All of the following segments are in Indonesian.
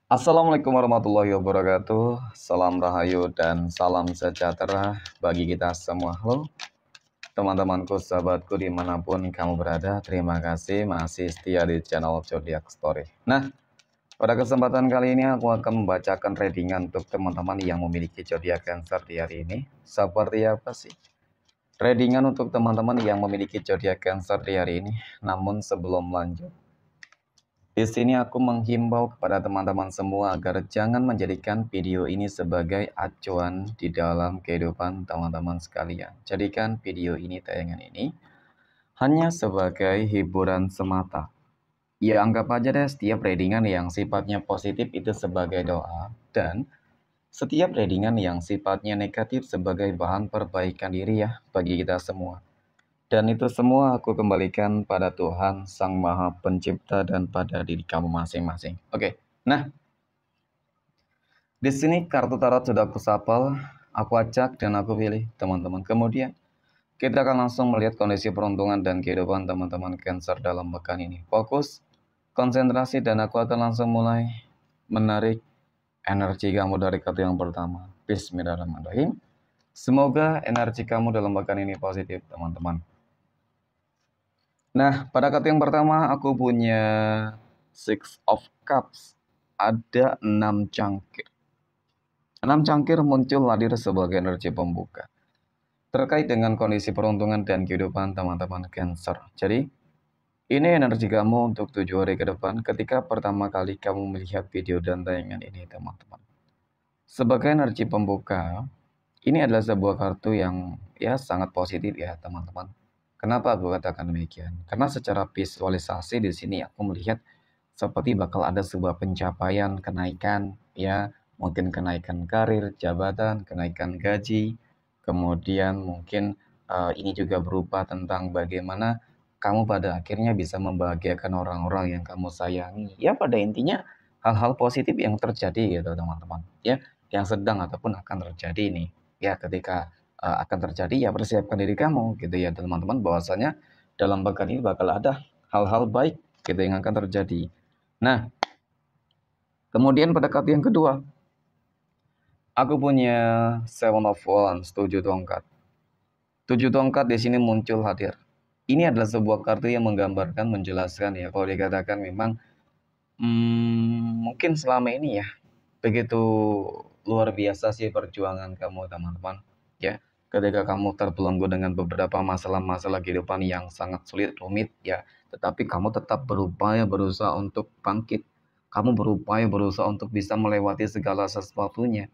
Assalamualaikum warahmatullahi wabarakatuh. Salam rahayu dan salam sejahtera bagi kita semua. Halo teman-temanku, sahabatku dimanapun kamu berada. Terima kasih masih setia di channel Zodiac Story. Nah, pada kesempatan kali ini aku akan membacakan readingan untuk teman-teman yang memiliki zodiak Cancer di hari ini. Seperti apa sih readingan untuk teman-teman yang memiliki zodiak Cancer di hari ini? Namun sebelum lanjut, di sini aku menghimbau kepada teman-teman semua agar jangan menjadikan video ini sebagai acuan di dalam kehidupan teman-teman sekalian. Jadikan video ini, tayangan ini, hanya sebagai hiburan semata. Ya anggap aja deh setiap readingan yang sifatnya positif itu sebagai doa, dan setiap readingan yang sifatnya negatif sebagai bahan perbaikan diri ya bagi kita semua. Dan itu semua aku kembalikan pada Tuhan Sang Maha Pencipta dan pada diri kamu masing-masing. Oke, nah di sini kartu tarot sudah aku sapal, aku acak dan aku pilih teman-teman. Kemudian kita akan langsung melihat kondisi peruntungan dan kehidupan teman-teman Cancer dalam pekan ini. Fokus, konsentrasi, dan aku akan langsung mulai menarik energi kamu dari kartu yang pertama. Bismillahirrahmanirrahim. Semoga energi kamu dalam pekan ini positif, teman-teman. Nah, pada kartu yang pertama aku punya Six of Cups. Ada 6 cangkir. 6 cangkir muncul hadir sebagai energi pembuka. Terkait dengan kondisi peruntungan dan kehidupan teman-teman Cancer. Jadi, ini energi kamu untuk 7 hari ke depan ketika pertama kali kamu melihat video dan tayangan ini, teman-teman. Sebagai energi pembuka, ini adalah sebuah kartu yang ya sangat positif ya, teman-teman. Kenapa aku katakan demikian? Karena secara visualisasi di sini aku melihat seperti bakal ada sebuah pencapaian, kenaikan, ya mungkin kenaikan karir, jabatan, kenaikan gaji, kemudian mungkin ini juga berupa tentang bagaimana kamu pada akhirnya bisa membahagiakan orang-orang yang kamu sayangi. Ya pada intinya hal-hal positif yang terjadi gitu teman-teman. Ya yang sedang ataupun akan terjadi nih. Ya ketika akan terjadi ya persiapkan diri kamu gitu ya teman-teman, bahwasanya dalam pekan ini bakal ada hal-hal baik gitu yang akan terjadi. Nah, kemudian pada kartu yang kedua aku punya Seven of Wands, 7 tongkat. 7 tongkat di sini muncul hadir. Ini adalah sebuah kartu yang menggambarkan, menjelaskan ya, kalau dikatakan memang mungkin selama ini ya begitu luar biasa sih perjuangan kamu teman-teman ya, ketika kamu terbelenggu dengan beberapa masalah-masalah kehidupan yang sangat sulit rumit ya, tetapi kamu tetap berupaya berusaha untuk bangkit, kamu berupaya berusaha untuk bisa melewati segala sesuatunya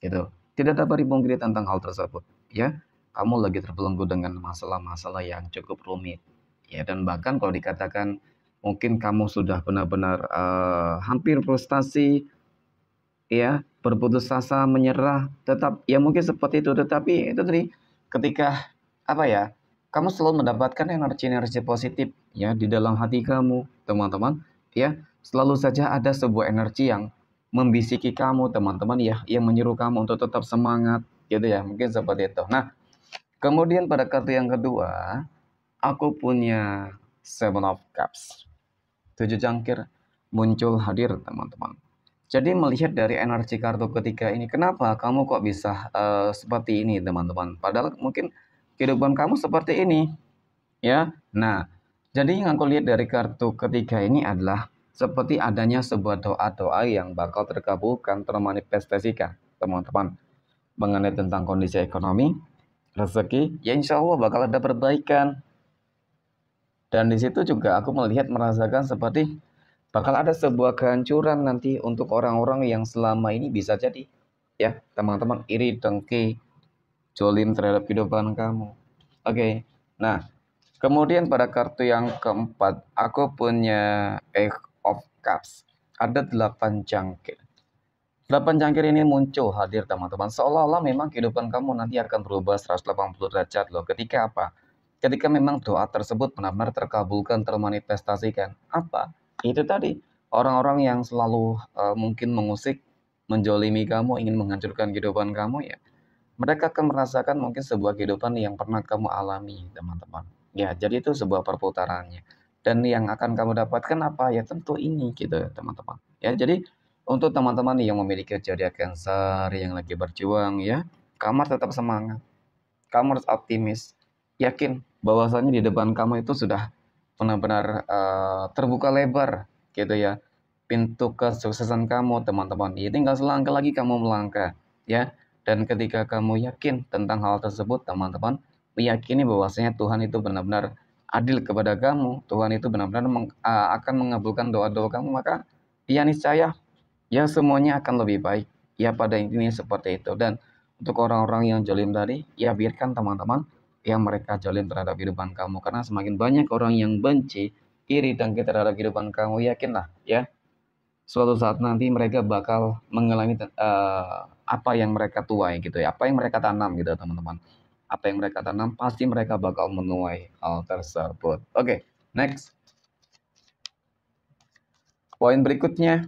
gitu. Tidak dapat dipungkiri tentang hal tersebut ya, kamu lagi terbelenggu dengan masalah-masalah yang cukup rumit ya, dan bahkan kalau dikatakan mungkin kamu sudah benar-benar hampir frustasi ya, berputus asa, menyerah, tetap ya mungkin seperti itu, tetapi itu tadi ketika apa ya, kamu selalu mendapatkan energi-energi positif ya di dalam hati kamu, teman-teman, ya. Selalu saja ada sebuah energi yang membisiki kamu, teman-teman ya, yang menyuruh kamu untuk tetap semangat gitu ya, mungkin seperti itu. Nah, kemudian pada kartu yang kedua, aku punya Seven of Cups. 7 cangkir muncul hadir, teman-teman. Jadi melihat dari energi kartu ketiga ini, kenapa kamu kok bisa seperti ini, teman-teman? Padahal mungkin kehidupan kamu seperti ini, ya. Nah, jadi yang aku lihat dari kartu ketiga ini adalah seperti adanya sebuah doa-doa yang bakal terkabulkan, termanifestasikan, teman-teman. Mengenai tentang kondisi ekonomi, rezeki, ya insya Allah bakal ada perbaikan. Dan di situ juga aku melihat merasakan seperti bakal ada sebuah kehancuran nanti untuk orang-orang yang selama ini bisa jadi ya teman-teman iri, dengki, jolim terhadap kehidupan kamu. Oke. Nah, kemudian pada kartu yang keempat aku punya Eight of Cups. Ada 8 cangkir. 8 cangkir ini muncul hadir, teman-teman. Seolah-olah memang kehidupan kamu nanti akan berubah 180 derajat loh. Ketika apa? Ketika memang doa tersebut benar-benar terkabulkan, termanifestasikan. Apa? Itu tadi, orang-orang yang selalu mungkin mengusik, menjolimi kamu, ingin menghancurkan kehidupan kamu ya. Mereka akan merasakan mungkin sebuah kehidupan yang pernah kamu alami, teman-teman. Ya, jadi itu sebuah perputarannya. Dan yang akan kamu dapatkan apa? Ya tentu ini gitu, teman-teman. Ya, jadi Untuk teman-teman yang memiliki zodiak Cancer yang lagi berjuang ya, kamu tetap semangat. Kamu harus optimis. Yakin bahwasanya di depan kamu itu sudah benar-benar terbuka lebar gitu ya. Pintu kesuksesan kamu, teman-teman. Ya, tinggal selangkah lagi kamu melangkah ya. Dan ketika kamu yakin tentang hal tersebut, teman-teman, meyakini bahwasanya Tuhan itu benar-benar adil kepada kamu, Tuhan itu benar-benar akan mengabulkan doa-doa kamu, maka ya niscaya ya semuanya akan lebih baik. Ya pada intinya seperti itu. Dan untuk orang-orang yang zalim tadi, ya biarkan teman-teman yang mereka zalim terhadap kehidupan kamu. Karena semakin banyak orang yang benci, iri dan terhadap kehidupan kamu, yakinlah ya suatu saat nanti mereka bakal mengalami apa yang mereka tuai gitu ya, apa yang mereka tanam gitu teman-teman. Apa yang mereka tanam pasti mereka bakal menuai hal tersebut. Oke, next. Poin berikutnya,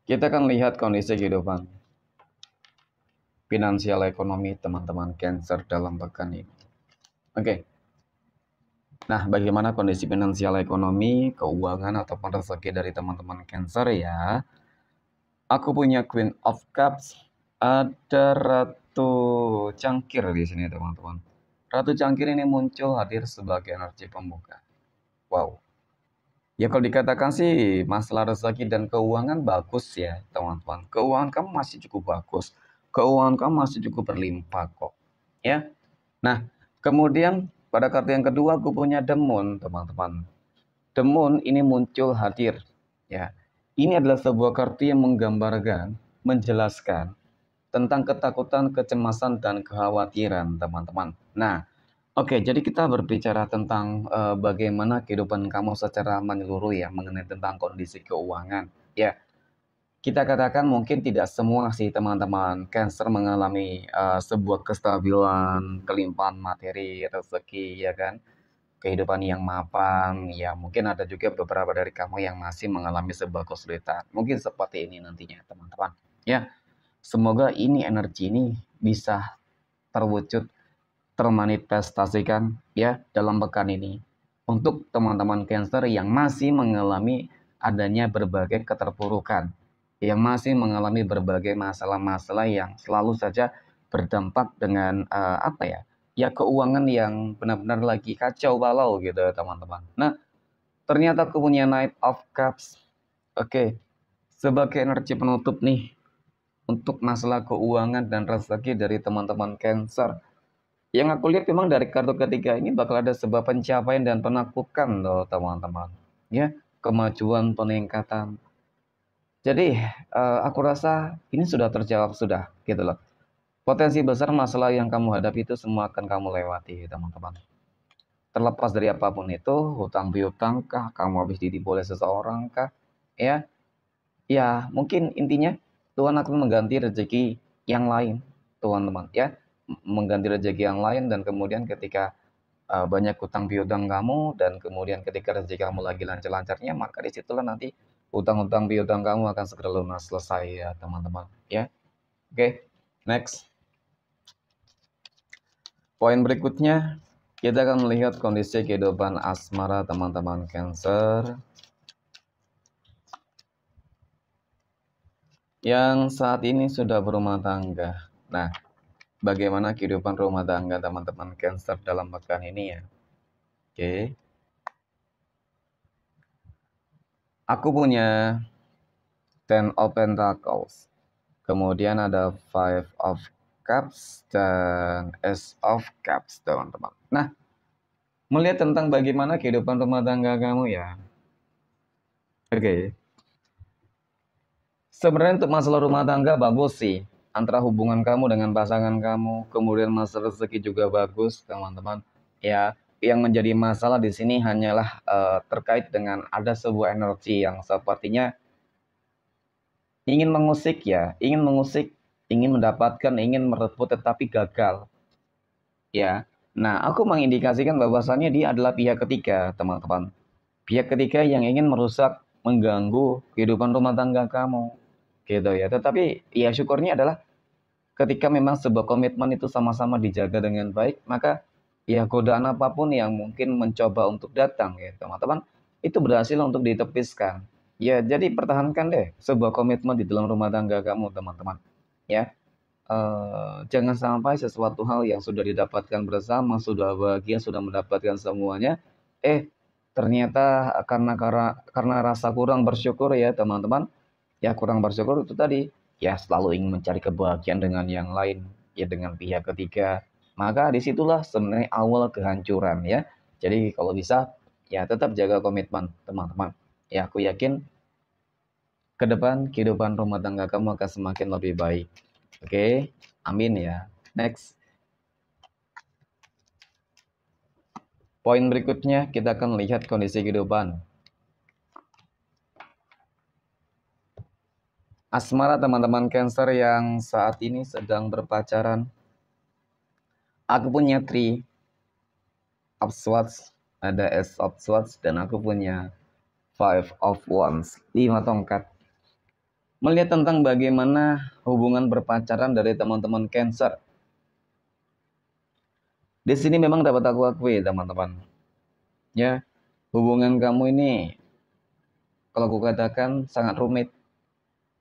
kita akan lihat kondisi kehidupan finansial ekonomi teman-teman Cancer dalam pekan ini. Oke. Nah, bagaimana kondisi finansial ekonomi, keuangan ataupun rezeki dari teman-teman Cancer ya? Aku punya Queen of Cups, ada Ratu Cangkir di sini teman-teman. Ratu Cangkir ini muncul hadir sebagai energi pembuka. Wow. Ya kalau dikatakan sih masalah rezeki dan keuangan bagus ya teman-teman. Keuangan kamu masih cukup bagus. Keuangan kamu masih cukup berlimpah kok. Ya. Nah, kemudian pada kartu yang kedua aku punya The Moon teman-teman. The Moon ini muncul hadir. Ya. Ini adalah sebuah kartu yang menggambarkan, menjelaskan tentang ketakutan, kecemasan, dan kekhawatiran teman-teman. Nah, oke, jadi kita berbicara tentang bagaimana kehidupan kamu secara menyeluruh ya, mengenai tentang kondisi keuangan. Ya, kita katakan mungkin tidak semua sih teman-teman Cancer mengalami sebuah kestabilan, kelimpahan materi, rezeki, ya kan? Kehidupan yang mapan, ya mungkin ada juga beberapa dari kamu yang masih mengalami sebuah kesulitan. Mungkin seperti ini nantinya teman-teman. Ya, semoga ini energi ini bisa terwujud termanifestasikan ya dalam pekan ini untuk teman-teman Cancer yang masih mengalami adanya berbagai keterpurukan, yang masih mengalami berbagai masalah-masalah yang selalu saja berdampak dengan apa ya? Ya keuangan yang benar-benar lagi kacau balau gitu teman-teman. Nah, ternyata aku punya Knight of Cups. Oke, sebagai energi penutup nih untuk masalah keuangan dan rezeki dari teman-teman Cancer. Yang aku lihat memang dari kartu ketiga ini bakal ada sebuah pencapaian dan penaklukan loh teman-teman. Ya, kemajuan, peningkatan. Jadi aku rasa ini sudah terjawab sudah gitu loh. Potensi besar masalah yang kamu hadapi itu semua akan kamu lewati teman-teman. Terlepas dari apapun itu, hutang piutang kah, kamu habis ditipu oleh seseorang kah, ya, ya mungkin intinya Tuhan akan mengganti rezeki yang lain, teman-teman, ya, mengganti rezeki yang lain dan kemudian ketika banyak hutang piutang kamu dan kemudian ketika rezeki kamu lagi lancar-lancarnya maka disitulah nanti hutang-hutang piutang kamu akan segera lunas selesai ya teman-teman ya. Oke, next. Poin berikutnya kita akan melihat kondisi kehidupan asmara teman-teman Cancer yang saat ini sudah berumah tangga. Nah, bagaimana kehidupan rumah tangga teman-teman Cancer dalam pekan ini ya? Oke. Aku punya Ten of Pentacles. Kemudian ada Five of Cups dan Ace of Cups, teman-teman. Nah, melihat tentang bagaimana kehidupan rumah tangga kamu ya. Oke. Sebenarnya untuk masalah rumah tangga bagus sih. Antara hubungan kamu dengan pasangan kamu, kemudian masalah rezeki juga bagus, teman-teman. Ya, yang menjadi masalah di sini hanyalah terkait dengan ada sebuah energi yang sepertinya ingin mengusik ya, ingin mengusik, ingin mendapatkan, ingin merebut tetapi gagal. Ya. Nah, aku mengindikasikan bahwasannya dia adalah pihak ketiga, teman-teman. Pihak ketiga yang ingin merusak, mengganggu kehidupan rumah tangga kamu. Gitu ya. Tetapi ya syukurnya adalah ketika memang sebuah komitmen itu sama-sama dijaga dengan baik, maka ya godaan apapun yang mungkin mencoba untuk datang ya, teman-teman, itu berhasil untuk ditepiskan. Ya, jadi pertahankan deh sebuah komitmen di dalam rumah tangga kamu, teman-teman. Ya, jangan sampai sesuatu hal yang sudah didapatkan bersama, sudah bahagia, sudah mendapatkan semuanya, ternyata karena rasa kurang bersyukur ya, teman-teman. Ya, kurang bersyukur itu tadi, ya selalu ingin mencari kebahagiaan dengan yang lain, ya dengan pihak ketiga. Maka disitulah sebenarnya awal kehancuran ya. Jadi kalau bisa, ya tetap jaga komitmen, teman-teman. Ya, aku yakin ke depan kehidupan rumah tangga kamu akan semakin lebih baik. Oke, amin ya. Next. Poin berikutnya kita akan lihat kondisi kehidupan asmara teman-teman Cancer yang saat ini sedang berpacaran. Aku punya 3 of Swords, ada Ace of Swords, dan aku punya 5 of Wands, 5 tongkat. Melihat tentang bagaimana hubungan berpacaran dari teman-teman Cancer. Di sini memang dapat aku akui, teman-teman. Ya, hubungan kamu ini kalau aku katakan sangat rumit.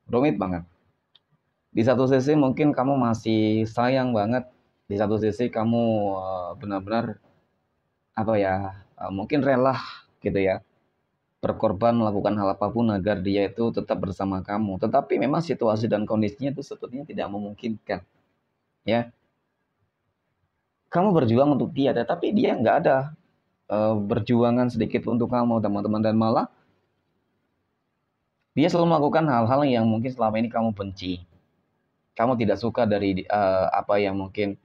Rumit banget. Di satu sisi mungkin kamu masih sayang banget. Di satu sisi kamu benar-benar mungkin rela gitu ya, berkorban melakukan hal apapun agar dia itu tetap bersama kamu. Tetapi memang situasi dan kondisinya itu sepertinya tidak memungkinkan. Ya, kamu berjuang untuk dia, tetapi dia nggak ada berjuangan sedikit untuk kamu, teman-teman, dan malah dia selalu melakukan hal-hal yang mungkin selama ini kamu benci. Kamu tidak suka dari apa yang mungkin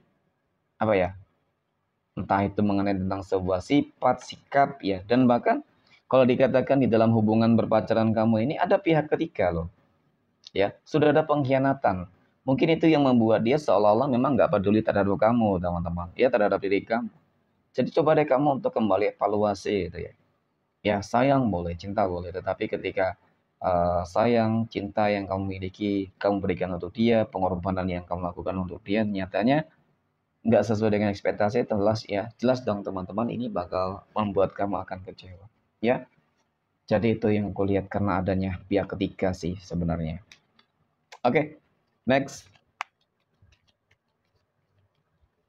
entah itu mengenai tentang sebuah sifat, sikap ya, dan bahkan kalau dikatakan di dalam hubungan berpacaran kamu ini ada pihak ketiga loh. Ya, sudah ada pengkhianatan. Mungkin itu yang membuat dia seolah-olah memang nggak peduli terhadap kamu, teman-teman. Ya, terhadap diri kamu. Jadi coba deh kamu untuk kembali evaluasi itu ya. Ya, sayang boleh, cinta boleh, tetapi ketika sayang, cinta yang kamu miliki, kamu berikan untuk dia, pengorbanan yang kamu lakukan untuk dia, nyatanya nggak sesuai dengan ekspektasi, jelas dong teman-teman, ini bakal membuat kamu akan kecewa. Ya, jadi itu yang aku lihat karena adanya pihak ketiga sih sebenarnya. Oke, next.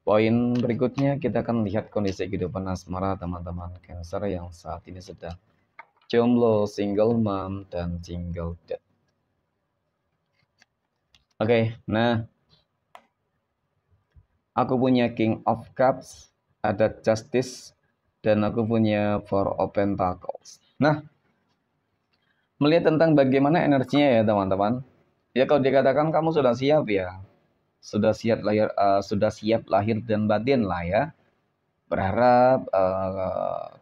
Poin berikutnya kita akan lihat kondisi kehidupan asmara teman-teman Cancer yang saat ini sedang jomblo, single mom, dan single dad. Oke, nah aku punya King of Cups, ada Justice, dan aku punya Four of Pentacles. Nah, melihat tentang bagaimana energinya ya teman-teman. Ya kalau dikatakan kamu sudah siap ya, sudah siap lahir dan batin lah ya. Berharap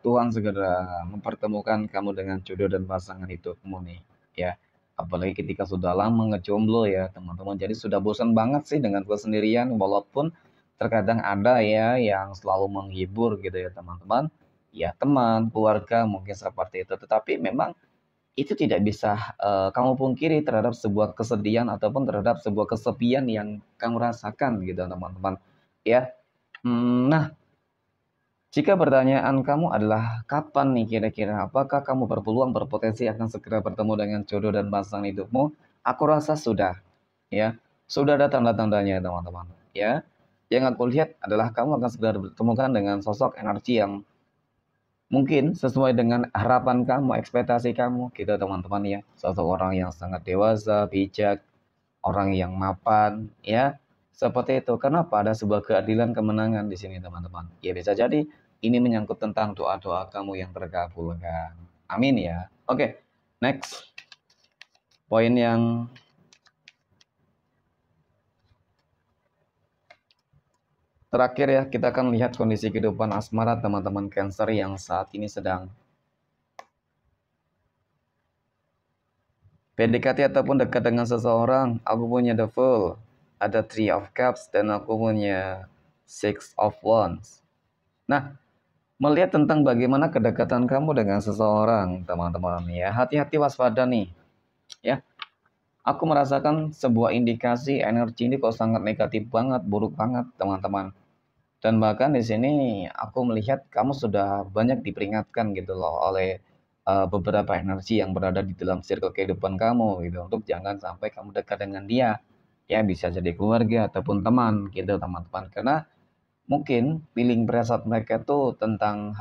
Tuhan segera mempertemukan kamu dengan jodoh dan pasangan hidupmu nih, ya. Apalagi ketika sudah lama ngejomblo ya teman-teman. Jadi sudah bosan banget sih dengan kesendirian, walaupun terkadang ada ya yang selalu menghibur gitu ya teman-teman. Ya teman, keluarga mungkin seperti itu. Tetapi memang itu tidak bisa kamu pungkiri terhadap sebuah kesedihan ataupun terhadap sebuah kesepian yang kamu rasakan gitu teman-teman. Ya. Nah, jika pertanyaan kamu adalah kapan nih kira-kira apakah kamu berpeluang berpotensi akan segera bertemu dengan jodoh dan pasangan hidupmu? Aku rasa sudah, ya. Sudah ada tanda-tandanya, teman-teman, ya. Yang aku lihat adalah kamu akan segera bertemukan dengan sosok energi yang mungkin sesuai dengan harapan kamu, ekspektasi kamu, gitu, teman-teman, ya. Sosok orang yang sangat dewasa, bijak, orang yang mapan, ya. Seperti itu. Kenapa? Ada sebuah keadilan kemenangan di sini, teman-teman. Ya bisa jadi ini menyangkut tentang doa-doa kamu yang terkabulkan. Amin ya. Oke, next. Poin yang terakhir ya, kita akan lihat kondisi kehidupan asmara teman-teman Cancer yang saat ini sedang PDKT ataupun dekat dengan seseorang. Aku punya The Fool, ada Three of Cups, dan aku punya Six of Wands. Nah, melihat tentang bagaimana kedekatan kamu dengan seseorang, teman-teman ya, hati-hati, waspada nih. Ya, aku merasakan sebuah indikasi energi ini kok sangat negatif banget, buruk banget, teman-teman. Dan bahkan di sini aku melihat kamu sudah banyak diperingatkan gitu loh oleh beberapa energi yang berada di dalam circle kehidupan kamu gitu, untuk jangan sampai kamu dekat dengan dia. Ya bisa jadi keluarga ataupun teman gitu teman-teman, karena mungkin feeling pada saat mereka tuh tentang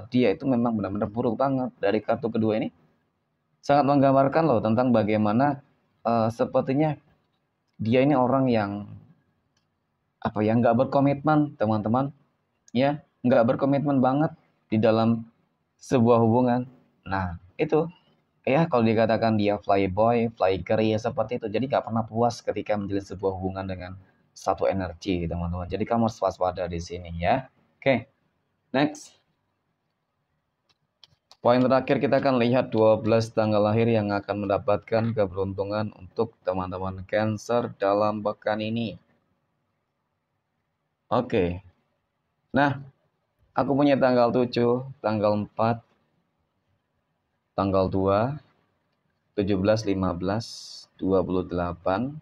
dia itu memang benar-benar buruk banget. Dari kartu kedua ini sangat menggambarkan loh tentang bagaimana sepertinya dia ini orang yang apa ya, nggak berkomitmen teman-teman, ya nggak berkomitmen banget di dalam sebuah hubungan. Nah itu ya, kalau dikatakan dia playboy, flyer ya seperti itu. Jadi nggak pernah puas ketika menjalin sebuah hubungan dengan satu energi, teman-teman. Jadi kamu harus waspada di sini ya. Oke, next. Poin terakhir kita akan lihat 12 tanggal lahir yang akan mendapatkan keberuntungan untuk teman-teman Cancer dalam pekan ini. Oke. Nah, aku punya tanggal 7, tanggal 4, tanggal 2, 17, 15, 28,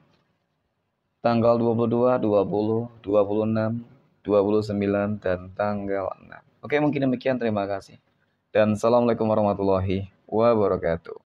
tanggal 22, 20, 26, 29, dan tanggal 6. Oke, mungkin demikian. Terima kasih. Dan Assalamualaikum warahmatullahi wabarakatuh.